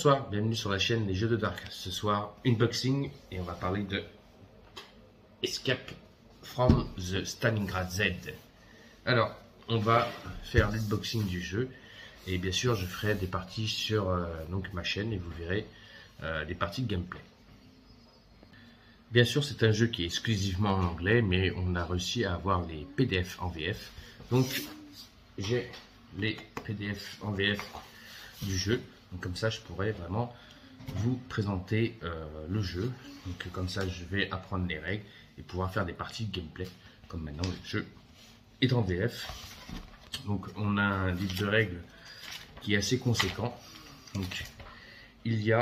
Bonsoir, bienvenue sur la chaîne Les Jeux de Dark. Ce soir, unboxing et on va parler de Escape from the Stalingrad Z. Alors, on va faire l'unboxing du jeu et bien sûr, je ferai des parties sur donc ma chaîne et vous verrez des parties de gameplay. Bien sûr, c'est un jeu qui est exclusivement en anglais, mais on a réussi à avoir les PDF en VF. Donc, j'ai les PDF en VF du jeu. Donc, comme ça, je pourrais vraiment vous présenter le jeu. Donc, comme ça, je vais apprendre les règles et pouvoir faire des parties de gameplay. Comme maintenant, le jeu est en VF. Donc, on a un livre de règles qui est assez conséquent. Donc, il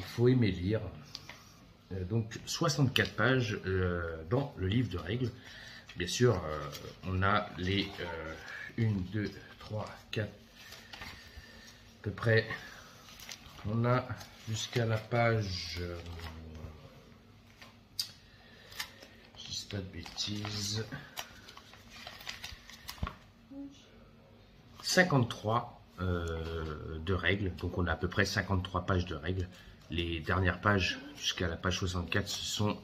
faut aimer lire. Donc 64 pages dans le livre de règles. Bien sûr, on a les 1, 2, 3, 4, à peu près. On a jusqu'à la page, je dis pas de bêtises, 53 de règles. Donc on a à peu près 53 pages de règles. Les dernières pages, jusqu'à la page 64, ce sont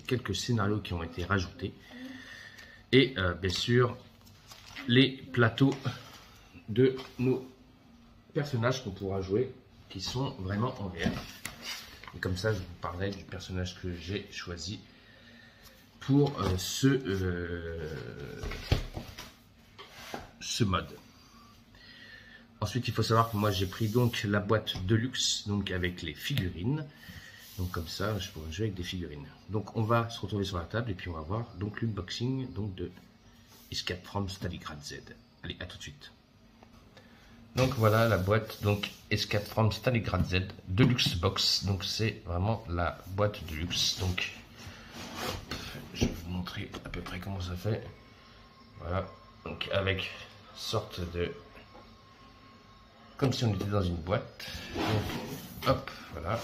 quelques scénarios qui ont été rajoutés. Et bien sûr, les plateaux de nos personnages qu'on pourra jouer, qui sont vraiment en VR. Et comme ça, je vous parlerai du personnage que j'ai choisi pour ce mode. Ensuite, il faut savoir que moi j'ai pris donc la boîte de luxe, donc avec les figurines. Donc comme ça, je pourrais jouer avec des figurines. Donc on va se retrouver sur la table et puis on va voir donc l'unboxing donc de Escape from Stalingrad Z. Allez, à tout de suite. Donc voilà la boîte donc Escape from Stalingrad Z Deluxe Box. Donc c'est vraiment la boîte de luxe. Donc je vais vous montrer à peu près comment ça fait. Voilà. Donc avec sorte de, comme si on était dans une boîte. Donc, hop, voilà.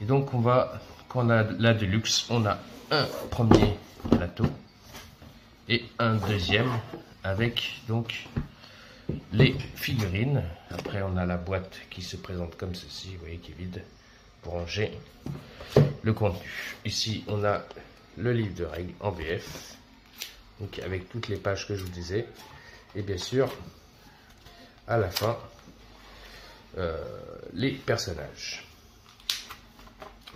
Et donc on va, quand on a la Deluxe, on a un premier plateau et un deuxième avec donc les figurines. Après on a la boîte qui se présente comme ceci, vous voyez, qui est vide pour ranger le contenu. Ici on a le livre de règles en VF, donc avec toutes les pages que je vous disais, et bien sûr à la fin les personnages.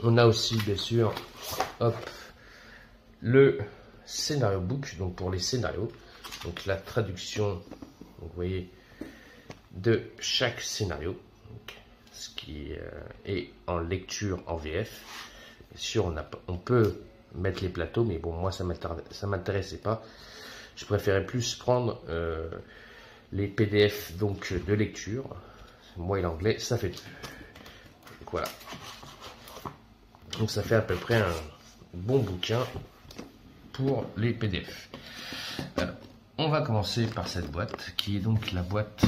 On a aussi bien sûr hop, le scénario book, donc pour les scénarios, donc la traduction, donc vous voyez, de chaque scénario, donc, ce qui est en lecture en VF. Bien sûr on peut mettre les plateaux, mais bon, moi ça m'intéressait pas, je préférais plus prendre les PDF donc de lecture. Moi et l'anglais ça fait deux. Donc voilà, donc ça fait à peu près un bon bouquin pour les PDF. Alors, on va commencer par cette boîte qui est donc la boîte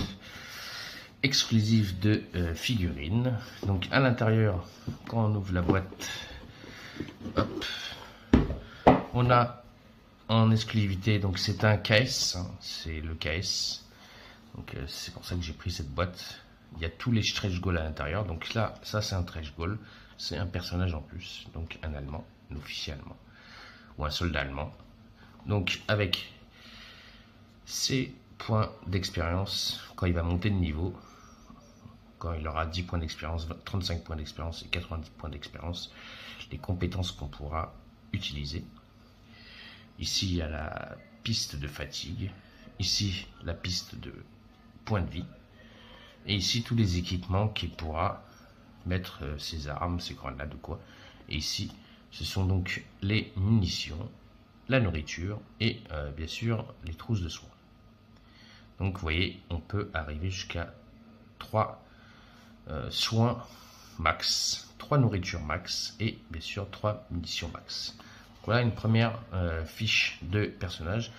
exclusive de figurines. Donc à l'intérieur, quand on ouvre la boîte, hop, on a en exclusivité, donc c'est un KS, hein, c'est le KS. Donc c'est pour ça que j'ai pris cette boîte. Il y a tous les stretch goals à l'intérieur. Donc là, ça c'est un stretch goal, c'est un personnage en plus, donc un Allemand, un officier allemand ou un soldat allemand. Donc avec ses points d'expérience quand il va monter de niveau, quand il aura 10 points d'expérience, 35 points d'expérience et 90 points d'expérience, les compétences qu'on pourra utiliser. Ici, il y a la piste de fatigue. Ici, la piste de points de vie. Et ici, tous les équipements qu'il pourra mettre, ses armes, ses grenades ou quoi. Et ici, ce sont donc les munitions, la nourriture et bien sûr les trousses de soins. Donc vous voyez, on peut arriver jusqu'à 3 soins max, 3 nourritures max et bien sûr 3 munitions max. Voilà une première fiche de personnage.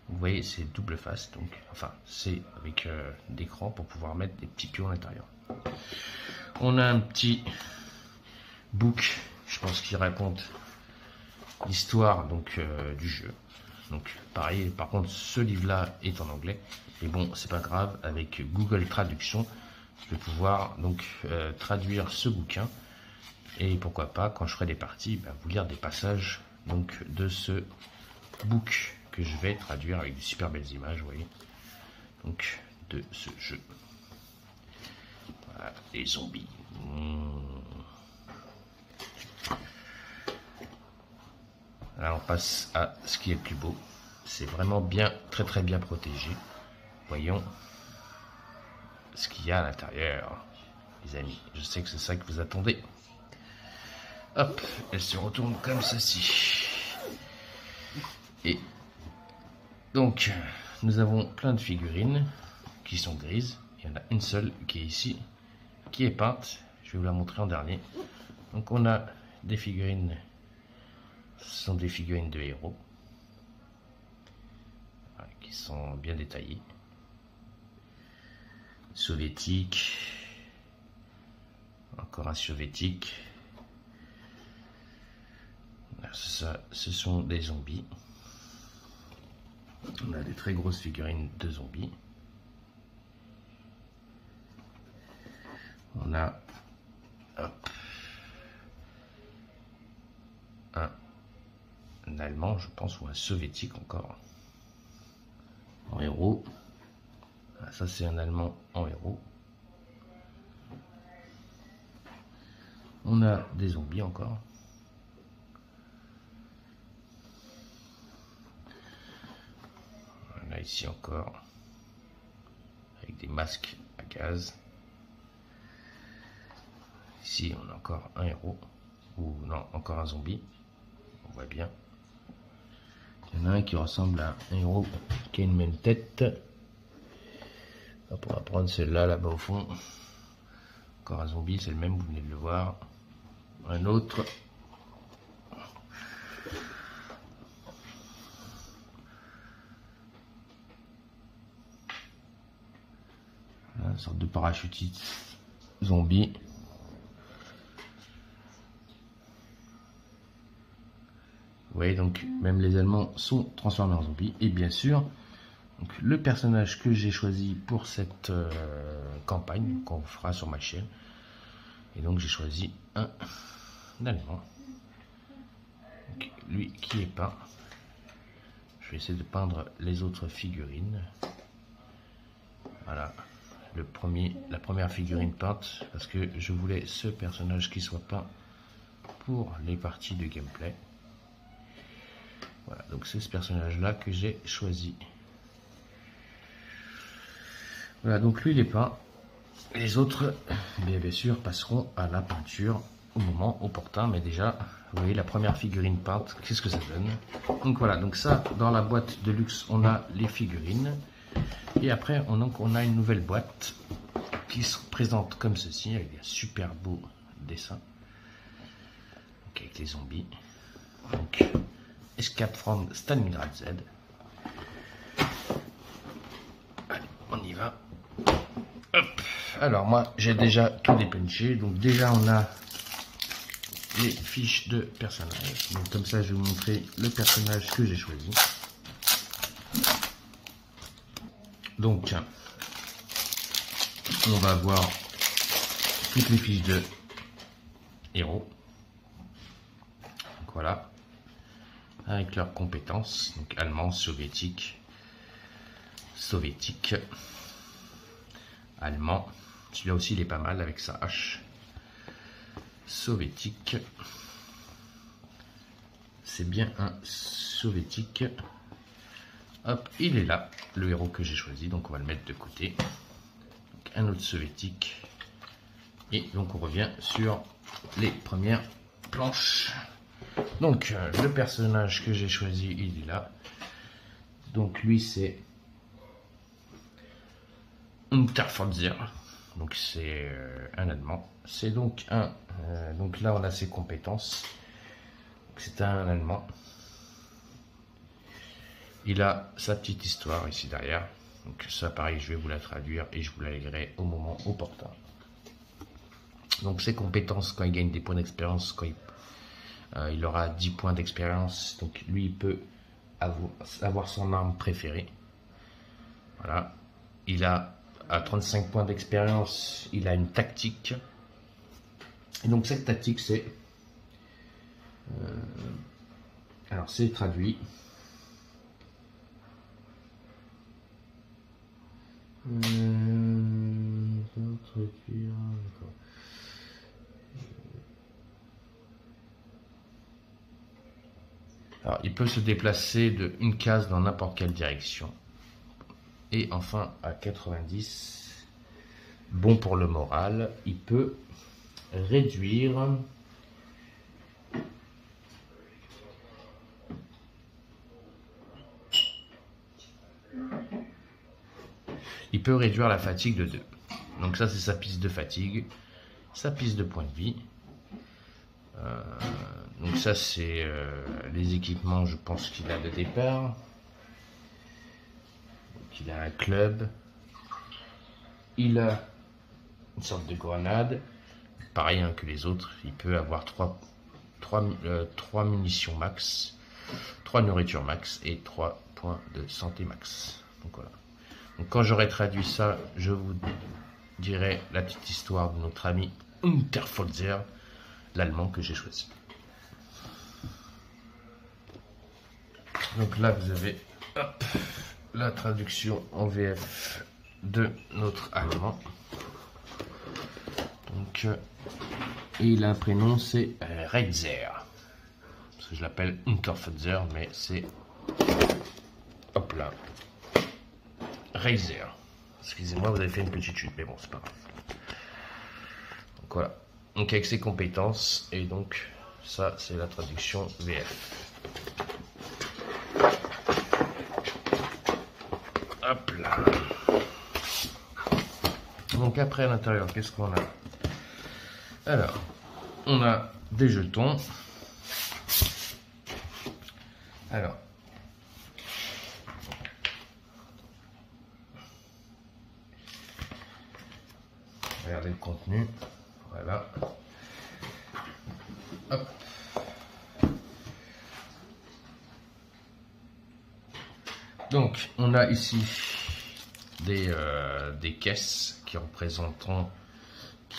Vous voyez, c'est double face, donc enfin c'est avec d'écran pour pouvoir mettre des petits pions à l'intérieur. On a un petit book, je pense qu'il raconte l'histoire donc du jeu. Donc pareil, par contre ce livre là est en anglais, mais bon c'est pas grave, avec Google Traduction je vais pouvoir donc traduire ce bouquin. Et pourquoi pas, quand je ferai des parties, vous lire des passages donc, de ce book que je vais traduire avec des super belles images, vous voyez. Donc, de ce jeu. Voilà, les zombies. Là, on passe à ce qui est le plus beau. C'est vraiment bien, très très bien protégé. Voyons ce qu'il y a à l'intérieur, les amis. Je sais que c'est ça que vous attendez. Hop, elle se retourne comme ceci. Et donc, nous avons plein de figurines qui sont grises. Il y en a une seule qui est ici, qui est peinte. Je vais vous la montrer en dernier. Donc, on a des figurines. Ce sont des figurines de héros qui sont bien détaillées. Soviétique. Encore un soviétique. Ça, ce sont des zombies. On a des très grosses figurines de zombies. On a un allemand, je pense, ou un soviétique encore, en héros. Ça, c'est un allemand en héros. On a des zombies encore. On a ici encore avec des masques à gaz. Ici, on a encore un héros, ou non, encore un zombie. On voit bien. Il y en a un qui ressemble à un héros qui a une même tête. Hop, on va prendre celle-là, là-bas au fond. Encore un zombie, c'est le même, vous venez de le voir. Un autre. Une sorte de parachutiste zombie. Vous voyez, donc même les Allemands sont transformés en zombies. Et bien sûr, donc, le personnage que j'ai choisi pour cette campagne qu'on fera sur ma chaîne. Et donc j'ai choisi un Allemand. Donc, lui qui est peint. Je vais essayer de peindre les autres figurines. Voilà, la première figurine peinte, parce que je voulais ce personnage qui soit peint pour les parties de gameplay. Voilà, donc c'est ce personnage-là que j'ai choisi. Voilà, donc lui il est peint. Les autres, bien sûr, passeront à la peinture au moment opportun. Mais déjà, vous voyez la première figurine peinte, qu'est-ce que ça donne. Donc voilà, donc ça, dans la boîte de luxe, on a les figurines. Et après, on a une nouvelle boîte qui se présente comme ceci, avec un super beau dessin. Donc avec les zombies. Donc, Escape from Stalingrad Z. Allez, on y va. Hop. Alors moi, j'ai déjà tout dépunché. Donc déjà, on a les fiches de personnages. Donc comme ça, je vais vous montrer le personnage que j'ai choisi. Donc, on va avoir toutes les fiches de héros. Donc voilà, avec leurs compétences, donc allemand, soviétique, allemand. Celui-là aussi, il est pas mal avec sa hache. Soviétique. C'est bien un soviétique. Hop, il est là, le héros que j'ai choisi, donc on va le mettre de côté. Donc, un autre soviétique. Et donc on revient sur les premières planches. Donc le personnage que j'ai choisi, il est là. Donc lui c'est Unterfotzer. Donc c'est un allemand. C'est donc un... donc là on a ses compétences. C'est un allemand. Il a sa petite histoire ici derrière. Donc ça pareil, je vais vous la traduire et je vous la lirai au moment opportun. Donc ses compétences, quand il gagne des points d'expérience, quand il aura 10 points d'expérience, donc lui il peut avoir son arme préférée. Voilà. Il a à 35 points d'expérience, il a une tactique. Et donc cette tactique, c'est... alors c'est traduit. Alors, il peut se déplacer de une case dans n'importe quelle direction. Et enfin, à 90, bon pour le moral, il peut réduire la fatigue de 2. Donc ça, c'est sa piste de fatigue, sa piste de point de vie. Donc ça, c'est les équipements, je pense qu'il a de départ. Donc, il a un club. Il a une sorte de grenade. Pareil hein, que les autres, il peut avoir 3 munitions max, 3 nourritures max et 3 points de santé max. Donc voilà. Donc quand j'aurai traduit ça, je vous dirai la petite histoire de notre ami Unterfolzer, l'allemand que j'ai choisi. Donc là vous avez la traduction en VF de notre allemand. Donc et il a un prénom, c'est Reizer. Parce que je l'appelle Unterfolzer, mais c'est hop là. Reizer. Excusez-moi, vous avez fait une petite chute, mais bon, c'est pas grave. Donc voilà. Donc avec ses compétences, et donc ça, c'est la traduction VF. Hop là. Donc après, à l'intérieur, qu'est-ce qu'on a? Alors, on a des jetons. Alors, regardez le contenu. Voilà. Hop. Donc, on a ici des caisses qui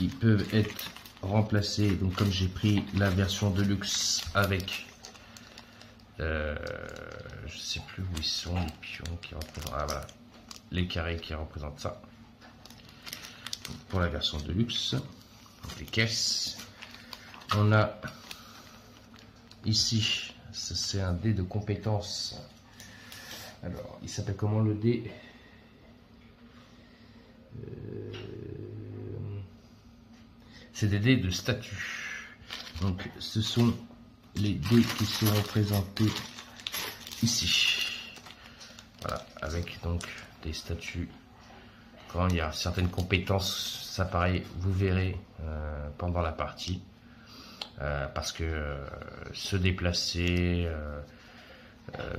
peuvent être remplacées. Donc, comme j'ai pris la version Deluxe avec, je sais plus où ils sont, les pions qui représentent, ah voilà, les carrés qui représentent ça. Donc, pour la version Deluxe, les caisses. On a ici, c'est un dé de compétences. Alors, il s'appelle comment le dé? C'est des dés de statut. Donc, ce sont les dés qui seront présentés ici. Voilà, avec donc des statuts. Quand il y a certaines compétences, ça pareil, vous verrez pendant la partie. Parce que se déplacer,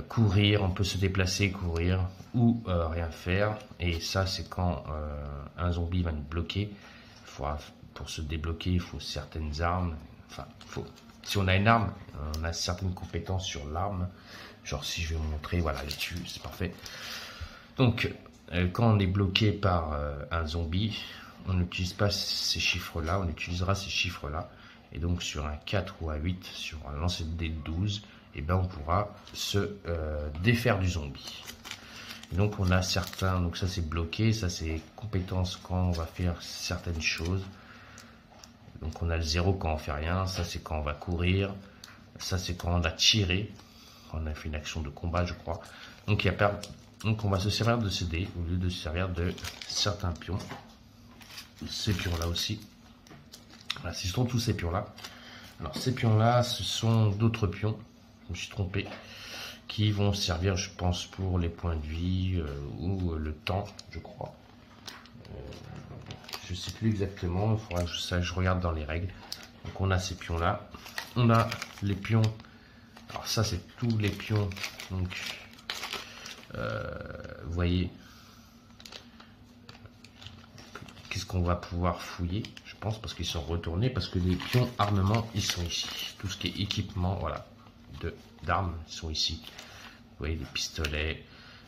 courir, on peut se déplacer, courir ou rien faire. Et ça, c'est quand un zombie va nous bloquer. Pour se débloquer, il faut certaines armes. Enfin, si on a une arme, on a certaines compétences sur l'arme. Genre, si je vais vous montrer, voilà, les tue, c'est parfait. Donc, quand on est bloqué par un zombie, on n'utilise pas ces chiffres-là, on utilisera ces chiffres-là. Et donc, sur un 4 ou un 8, sur un lancer de dés de 12, et ben, on pourra se défaire du zombie. Et donc, on a certains, donc ça c'est bloqué, ça c'est compétences quand on va faire certaines choses. Donc, on a le 0 quand on fait rien, ça c'est quand on va courir, ça c'est quand on a tiré, quand on a fait une action de combat, je crois. Donc, donc on va se servir de ces dés au lieu de se servir de certains pions. Ces pions-là aussi. Voilà, ce sont tous ces pions-là. Alors, ces pions-là, ce sont d'autres pions, je me suis trompé, qui vont servir, je pense, pour les points de vie ou le temps, je crois. Je ne sais plus exactement, il faudra que je regarde dans les règles. Donc, on a ces pions-là. On a les pions. Alors, ça, c'est tous les pions. Donc, vous voyez, qu'est-ce qu'on va pouvoir fouiller, je pense, parce qu'ils sont retournés, parce que les pions armement, ils sont ici. Tout ce qui est équipement, voilà, d'armes, ils sont ici. Vous voyez, les pistolets,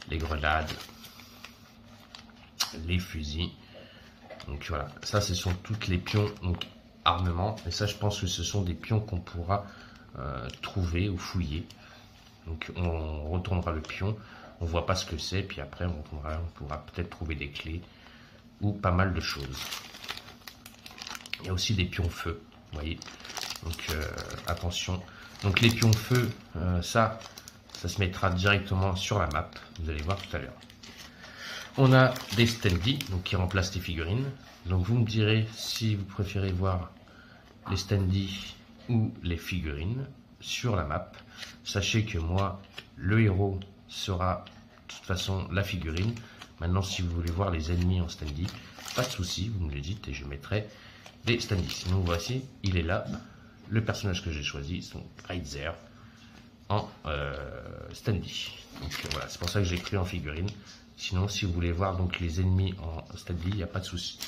les grenades, les fusils. Donc voilà, ça ce sont toutes les pions donc armement. Et ça je pense que ce sont des pions qu'on pourra trouver ou fouiller. Donc on retournera le pion, on voit pas ce que c'est, puis après on pourra peut-être trouver des clés ou pas mal de choses. Il y a aussi des pions feu, vous voyez. Donc attention. Donc les pions feu, ça se mettra directement sur la map, vous allez voir tout à l'heure. On a des standees, donc qui remplacent les figurines. Donc vous me direz si vous préférez voir les standees ou les figurines sur la map. Sachez que moi, le héros sera de toute façon la figurine. Maintenant, si vous voulez voir les ennemis en standee, pas de souci, vous me le dites et je mettrai des standees. Sinon, voici, il est là, le personnage que j'ai choisi, son Razer en standee. Donc voilà, c'est pour ça que j'ai pris en figurine. Sinon, si vous voulez voir donc les ennemis en standee, il n'y a pas de souci.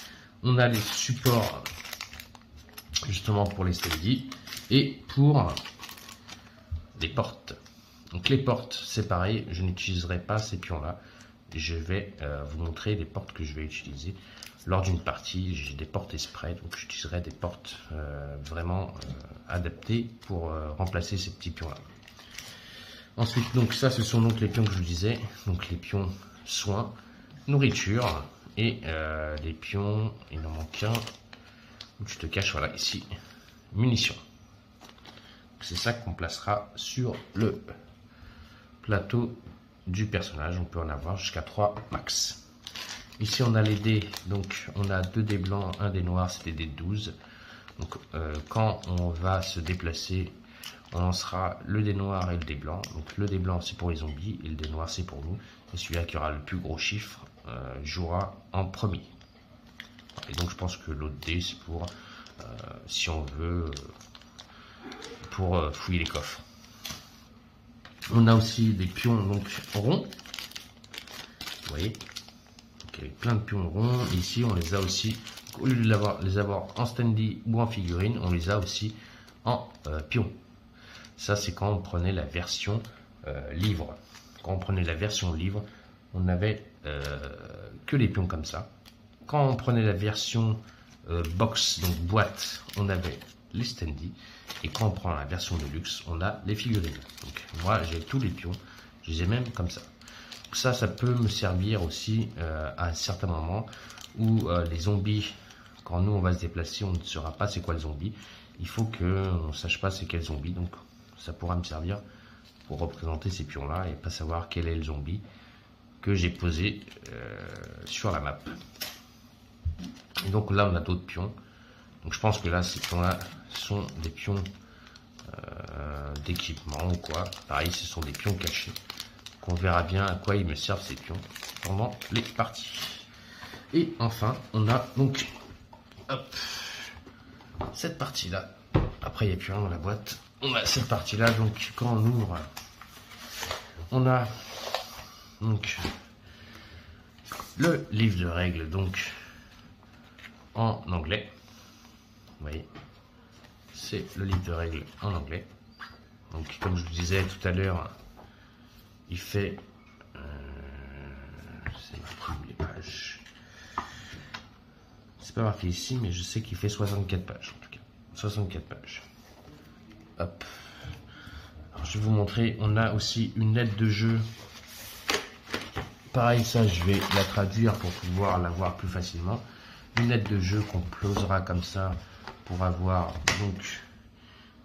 On a les supports justement pour les standee et pour les portes. Donc les portes, c'est pareil, je n'utiliserai pas ces pions-là. Je vais vous montrer les portes que je vais utiliser lors d'une partie. J'ai des portes exprès, donc j'utiliserai des portes vraiment adaptées pour remplacer ces petits pions-là. Ensuite, donc ça, ce sont donc les pions que je vous disais, donc les pions soins, nourriture et les pions, il en manque un, je te cache, voilà, ici, munitions. C'est ça qu'on placera sur le plateau du personnage. On peut en avoir jusqu'à 3 max. Ici, on a les dés. Donc, on a 2 dés blancs, 1 dé noir, c'est des dés de 12. Donc, quand on va se déplacer, on lancera le dé noir et le dé blanc. Donc, le dé blanc, c'est pour les zombies et le dé noir, c'est pour nous. Et celui-là qui aura le plus gros chiffre jouera en premier. Et donc, je pense que l'autre dé, c'est pour, si on veut... pour fouiller les coffres. On a aussi des pions donc ronds. Vous voyez, donc, avec plein de pions ronds. Ici, on les a aussi, au lieu de les avoir en standee ou en figurine, on les a aussi en pions. Ça, c'est quand on prenait la version livre. Quand on prenait la version livre, on n'avait que les pions comme ça. Quand on prenait la version box, donc boîte, on avait les standees. Et quand on prend la version de luxe, on a les figurines. Donc moi, j'ai tous les pions. Je les ai même comme ça. Donc ça peut me servir aussi à un certain moment où les zombies, quand nous on va se déplacer, on ne saura pas c'est quoi le zombie. Il faut qu'on ne sache pas c'est quel zombie. Donc ça pourra me servir pour représenter ces pions-là et pas savoir quel est le zombie que j'ai posé sur la map. Et donc là, on a d'autres pions. Donc je pense que là, ces pions-là sont des pions d'équipement ou quoi. Pareil, ce sont des pions cachés. Donc on verra bien à quoi ils me servent ces pions pendant les parties. Et enfin, on a donc hop, cette partie-là. Après, il n'y a plus rien dans la boîte. On a cette partie-là. Donc quand on ouvre, on a donc le livre de règles donc en anglais. Vous voyez, c'est le livre de règles en anglais. Donc, comme je vous disais tout à l'heure, il fait... c'est marqué où les pages? C'est pas marqué ici, mais je sais qu'il fait 64 pages en tout cas. 64 pages. Hop. Alors, je vais vous montrer. On a aussi une aide de jeu. Pareil, ça, je vais la traduire pour pouvoir la voir plus facilement. Une aide de jeu qu'on posera comme ça pour avoir donc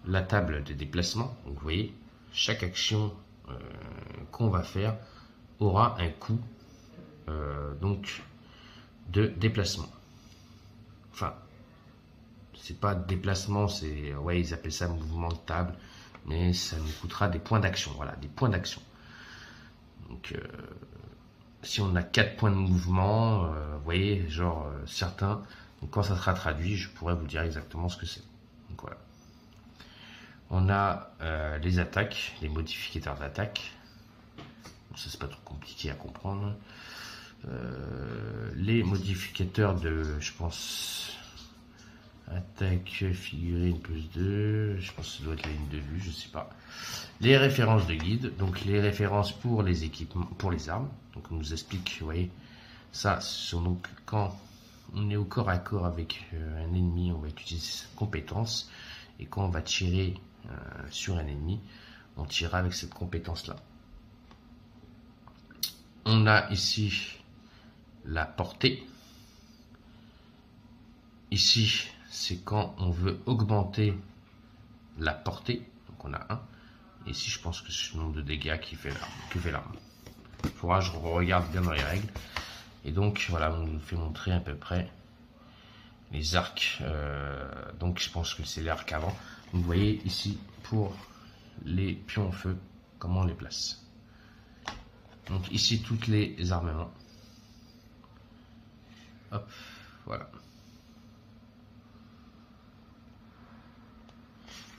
la table de déplacement. Donc vous voyez, chaque action qu'on va faire aura un coût donc de déplacement. Enfin, c'est pas déplacement, c'est ouais, ils appellent ça mouvement de table, mais ça nous coûtera des points d'action. Voilà, des points d'action. Donc si on a 4 points de mouvement, vous voyez, genre certains, donc quand ça sera traduit, je pourrais vous dire exactement ce que c'est. Donc voilà. On a les attaques, les modificateurs d'attaque. Ça, c'est pas trop compliqué à comprendre. Les modificateurs de, je pense, attaque, figurine plus 2, je pense que ça doit être la ligne de vue, je sais pas. Les références de guide, donc les références pour les équipements, pour les armes. Donc on nous explique, vous voyez, Ça, ce sont donc quand on est au corps à corps avec un ennemi, on va utiliser cette compétence. Et quand on va tirer sur un ennemi, on tirera avec cette compétence-là. On a ici la portée. Ici, c'est quand on veut augmenter la portée. Donc on a 1. Et ici, je pense que c'est le nombre de dégâts qui fait l'arme. Il faudra que je regarde bien dans les règles. Et donc, voilà, on nous fait montrer à peu près les arcs. Donc, je pense que c'est l'arc avant. Donc, vous voyez ici, pour les pions au feu, comment on les place. Donc, ici, toutes les armements. Hop, voilà.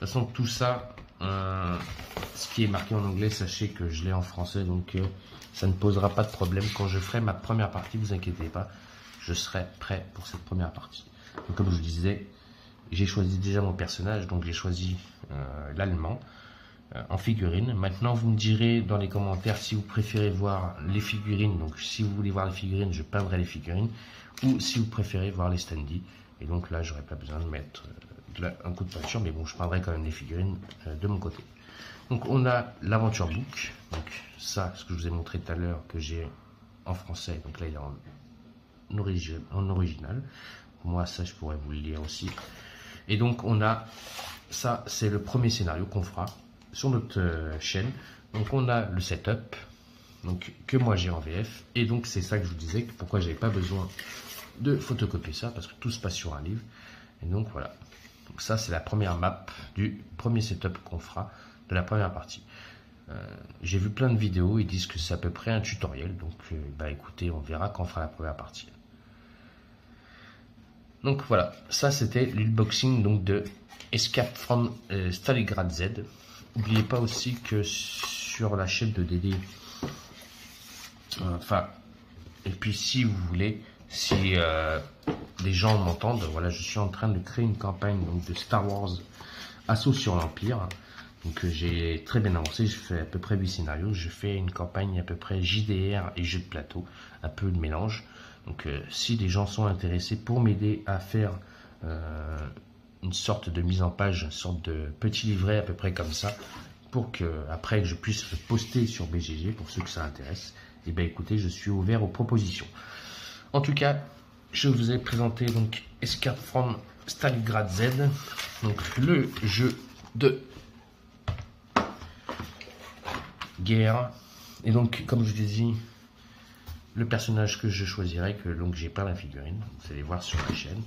De toute façon, tout ça, ce qui est marqué en anglais, sachez que je l'ai en français, donc ça ne posera pas de problème. Quand je ferai ma première partie, vous inquiétez pas, je serai prêt pour cette première partie. Donc, comme je vous disais, j'ai choisi déjà mon personnage, donc j'ai choisi l'allemand en figurine. Maintenant, vous me direz dans les commentaires si vous préférez voir les figurines. Donc, si vous voulez voir les figurines, je peindrai les figurines, ou si vous préférez voir les standees. Et donc là, j'aurais pas besoin de mettre un coup de peinture, mais bon, je peindrai quand même les figurines de mon côté. Donc, on a l'aventure book. Donc, ça, ce que je vous ai montré tout à l'heure, que j'ai en français. Donc là, il est en original. Moi, ça, je pourrais vous le lire aussi. Et donc, on a ça, c'est le premier scénario qu'on fera sur notre chaîne. Donc, on a le setup, donc que moi j'ai en VF. Et donc, c'est ça que je vous disais, pourquoi j'avais pas besoin de photocopier ça, parce que tout se passe sur un livre. Et donc, voilà. Donc, ça, c'est la première map du premier setup qu'on fera de la première partie. J'ai vu plein de vidéos, ils disent que c'est à peu près un tutoriel. Donc, bah écoutez, on verra quand on fera la première partie. Donc voilà, ça c'était l'unboxing donc de Escape from Stalingrad Z. N'oubliez pas aussi que sur la chaîne de Dédé, et puis si vous voulez, si les gens m'entendent, voilà, je suis en train de créer une campagne donc, de Star Wars Assaut sur l'Empire. Donc j'ai très bien avancé, je fais à peu près 8 scénarios, je fais une campagne à peu près JDR et jeu de plateau, un peu de mélange. Donc si les gens sont intéressés pour m'aider à faire une sorte de mise en page, une sorte de petit livret à peu près comme ça, pour que après je puisse le poster sur BGG pour ceux que ça intéresse, et bien écoutez, je suis ouvert aux propositions. En tout cas, je vous ai présenté donc Escape from Stalingrad Z, donc le jeu de guerre. Et donc, comme je vous ai dit, le personnage que je choisirai, que donc j'ai pas la figurine, vous allez voir sur la chaîne.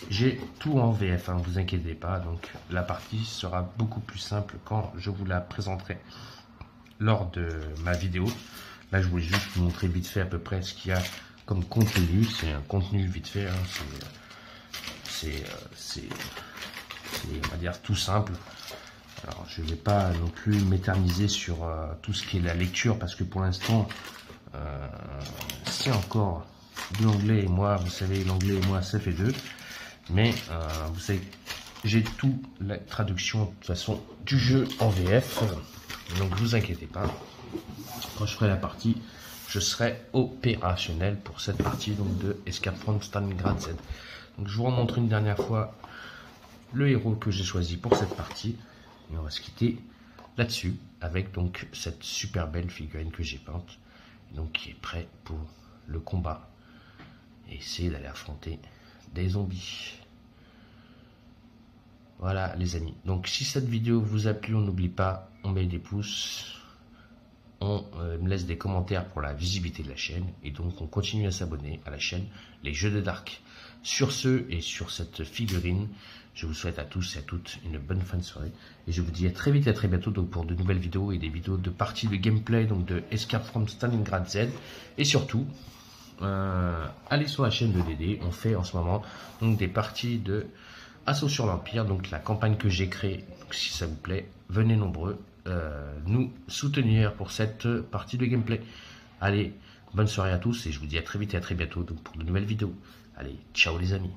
J'ai tout en VF, ne vous inquiétez pas. Donc la partie sera beaucoup plus simple quand je vous la présenterai lors de ma vidéo. Là, je voulais juste vous montrer vite fait à peu près ce qu'il y a comme contenu. C'est un contenu vite fait. C'est on va dire tout simple. Alors, je ne vais pas non plus m'éterniser sur tout ce qui est la lecture parce que pour l'instant, c'est encore de l'anglais et moi, vous savez, l'anglais et moi, ça fait deux. Mais vous savez, j'ai tout la traduction de toute façon du jeu en VF. Donc, ne vous inquiétez pas. Quand je ferai la partie, je serai opérationnel pour cette partie donc, de Escape from Stalingrad Z. Donc, je vous remontre une dernière fois le héros que j'ai choisi pour cette partie. Et on va se quitter là-dessus avec donc cette super belle figurine que j'ai peinte. Donc qui est prêt pour le combat. Et essayer d'aller affronter des zombies. Voilà les amis. Donc si cette vidéo vous a plu, on n'oublie pas, on met des pouces. On me laisse des commentaires pour la visibilité de la chaîne. Et donc on continue à s'abonner à la chaîne Les Jeux de Dark. Sur ce et sur cette figurine, je vous souhaite à tous et à toutes une bonne fin de soirée. Et je vous dis à très vite et à très bientôt donc pour de nouvelles vidéos et des vidéos de parties de gameplay donc de Escape from Stalingrad Z. Et surtout, allez sur la chaîne de Dédé. On fait en ce moment donc des parties de Assaut sur l'Empire. Donc la campagne que j'ai créée. Donc, si ça vous plaît, venez nombreux nous soutenir pour cette partie de gameplay. Allez, bonne soirée à tous et je vous dis à très vite et à très bientôt donc pour de nouvelles vidéos. Allez, ciao les amis.